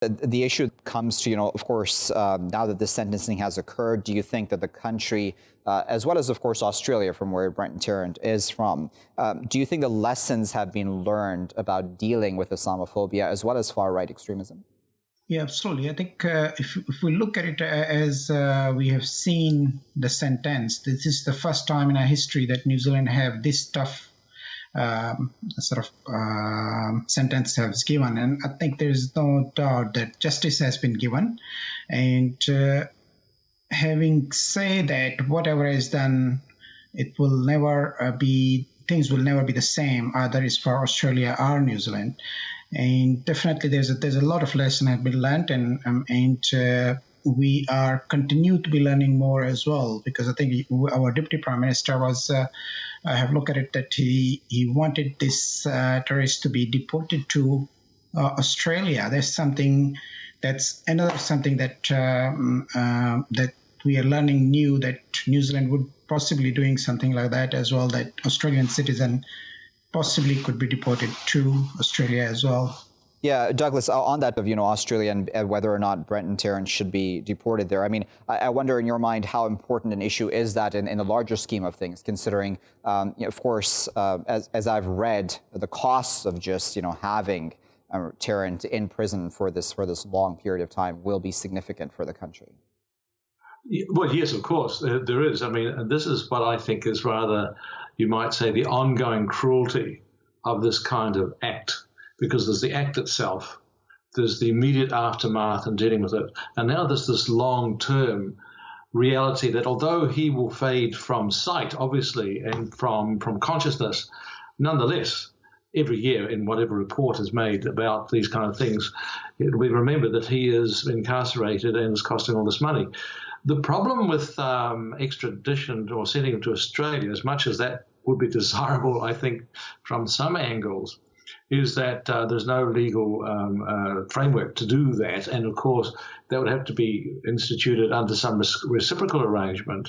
The issue comes to, of course, now that the sentencing has occurred, do you think that the country, as well as, of course, Australia, from where Brenton Tarrant is from, do you think the lessons have been learned about dealing with Islamophobia as well as far-right extremism? Yeah, absolutely. I think if we look at it as we have seen the sentence, this is the first time in our history that New Zealand have this tough sentence has given, and I think there is no doubt that justice has been given. And having said that, whatever is done, it will never things will never be the same, either it's for Australia or New Zealand. And definitely, there's a lot of lesson have been learned, and we are continue to be learning more as well, because I think our Deputy Prime Minister was. I have looked at it that he wanted this terrorists to be deported to Australia. That's another something that that we are learning new, that New Zealand would possibly doing something like that as well, that Australian citizen possibly could be deported to Australia as well. Yeah, Douglas, on that of, Australia and whether or not Brenton Tarrant should be deported there, I mean, I wonder in your mind how important an issue is that in the larger scheme of things, considering, of course, as I've read, the costs of just, having Tarrant in prison for this long period of time will be significant for the country. Well, yes, of course, there is. I mean, and this is what I think is rather, you might say, the ongoing cruelty of this kind of act. Because there's the act itself, there's the immediate aftermath and dealing with it, and now there's this long-term reality that although he will fade from sight, obviously, and from consciousness, nonetheless, every year in whatever report is made about these kind of things, we remember that he is incarcerated and is costing all this money. The problem with extradition or sending him to Australia, as much as that would be desirable, I think, from some angles, is that there's no legal framework to do that. And, of course, that would have to be instituted under some reciprocal arrangement.